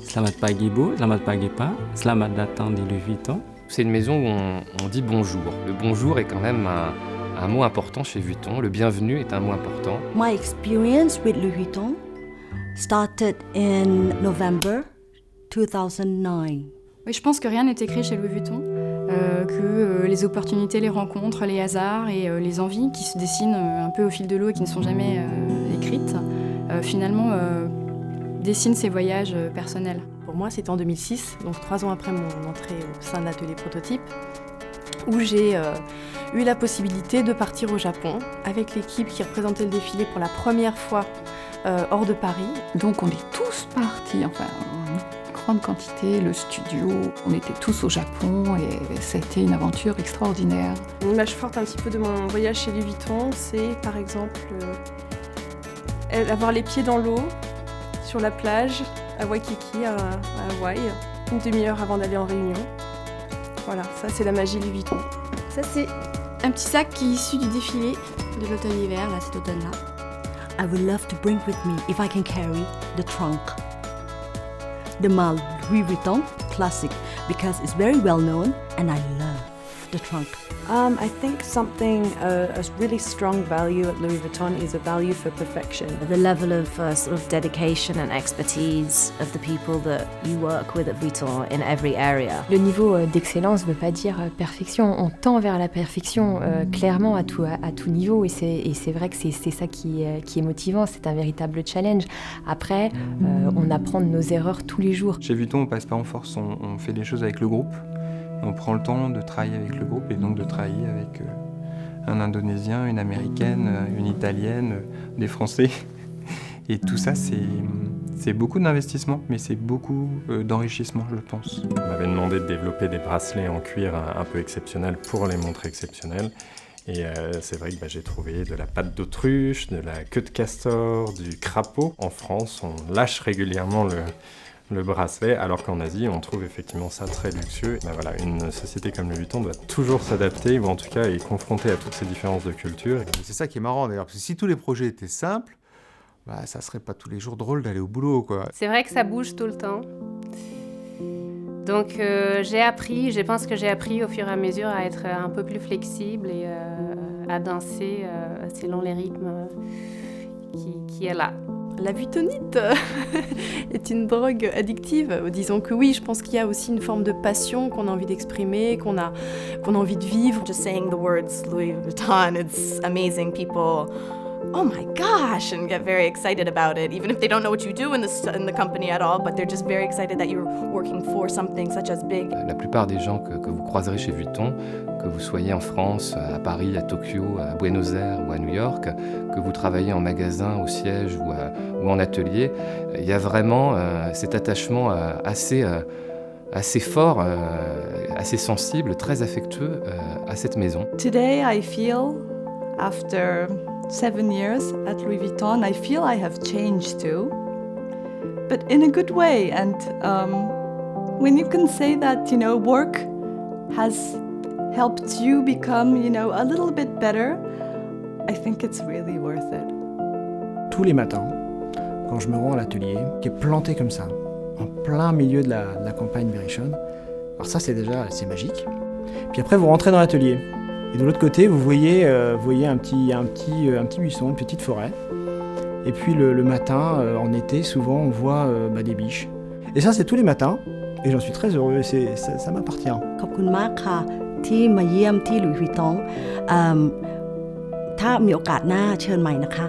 Selamat pagi Bu, selamat pagi Pak, selamat datang di Louis Vuitton. C'est une maison où on dit bonjour. Le bonjour est quand même un mot important chez Vuitton. Le bienvenu est un mot important. My experience with Louis Vuitton started in November 2009. Oui, je pense que rien n'est écrit chez Louis Vuitton, que les opportunités, les rencontres, les hasards et les envies qui se dessinent un peu au fil de l'eau et qui ne sont jamais écrites, finalement dessinent ces voyages personnels. Pour moi, c'était en 2006, donc 3 ans après mon entrée au sein de l'atelier prototype, où j'ai eu la possibilité de partir au Japon avec l'équipe qui représentait le défilé pour la première fois hors de Paris. Donc on est tous partis, enfin en grande quantité, le studio, on était tous au Japon et ça a été une aventure extraordinaire. Une image forte un petit peu de mon voyage chez Louis Vuitton, c'est par exemple avoir les pieds dans l'eau, sur la plage, à Waikiki, à Hawaï, une demi-heure avant d'aller en réunion. Voilà, ça c'est la magie Louis Vuitton. Ça c'est un petit sac qui est issu du défilé de l'automne-hiver, là cet automne-là. I would love to bring with me, if I can carry, the trunk. The Mal Louis Vuitton Classic, because it's very well known and I love the trunk. I think something, a really strong value at Louis Vuitton is a value for perfection. The level of sort of dedication and expertise of the people that you work with at Vuitton in every area. Le niveau d'excellence ne veut pas dire perfection. On tend vers la perfection clairement à tout niveau et c'est vrai que c'est ça qui est motivant. C'est un véritable challenge. Après, on apprend de nos erreurs tous les jours. Chez Vuitton, on passe pas en force, on fait les choses avec le groupe. On prend le temps de travailler avec le groupe et donc de travailler avec un Indonésien, une Américaine, une Italienne, des Français. Et tout ça, c'est beaucoup d'investissement, mais c'est beaucoup d'enrichissement, je pense. On m'avait demandé de développer des bracelets en cuir un peu exceptionnels pour les montrer exceptionnels. Et c'est vrai que j'ai trouvé de la patte d'autruche, de la queue de castor, du crapaud. En France, on lâche régulièrement le bracelet, alors qu'en Asie, on trouve effectivement ça très luxueux. Voilà, une société comme Louis Vuitton doit toujours s'adapter, ou en tout cas est confrontée à toutes ces différences de culture. C'est ça qui est marrant d'ailleurs, parce que si tous les projets étaient simples, ça serait pas tous les jours drôle d'aller au boulot, quoi. C'est vrai que ça bouge tout le temps. Donc je pense que j'ai appris au fur et à mesure à être un peu plus flexible et à danser selon les rythmes qui est là. La vuittonite est une drogue addictive. Disons que oui, je pense qu'il y a aussi une forme de passion qu'on a envie d'exprimer, qu'on a envie de vivre. Just saying the words Louis Vuitton, it's amazing. People, oh my gosh, and get very excited about it, even if they don't know what you do in the company at all, but they're just very excited that you're working for something such as big. La plupart des gens que vous croiserez chez Vuitton, que vous soyez en France, à Paris, à Tokyo, à Buenos Aires ou à New York, que vous travaillez en magasin, au siège ou en atelier, il y a vraiment cet attachement assez fort, assez sensible, très affectueux à cette maison. Today I feel, after 7 years at Louis Vuitton, I feel I have changed too, but in a good way. And when you can say that, work has helped you become, a little bit better, I think it's really worth it. Tous les matins, quand je me rends à l'atelier, qui est planté comme ça, en plein milieu de la campagne Berrichonne, alors ça c'est magique. Puis après vous rentrez dans l'atelier, et de l'autre côté vous voyez un petit buisson, une petite forêt. Et puis le matin, en été, souvent on voit des biches. Et ça c'est tous les matins, et j'en suis très heureux, ça m'appartient. ขอบคุณมากค่ะที่มาเยี่ยมที่ Louis Vuitton ถ้ามีโอกาสหน้าเชิญใหม่นะคะ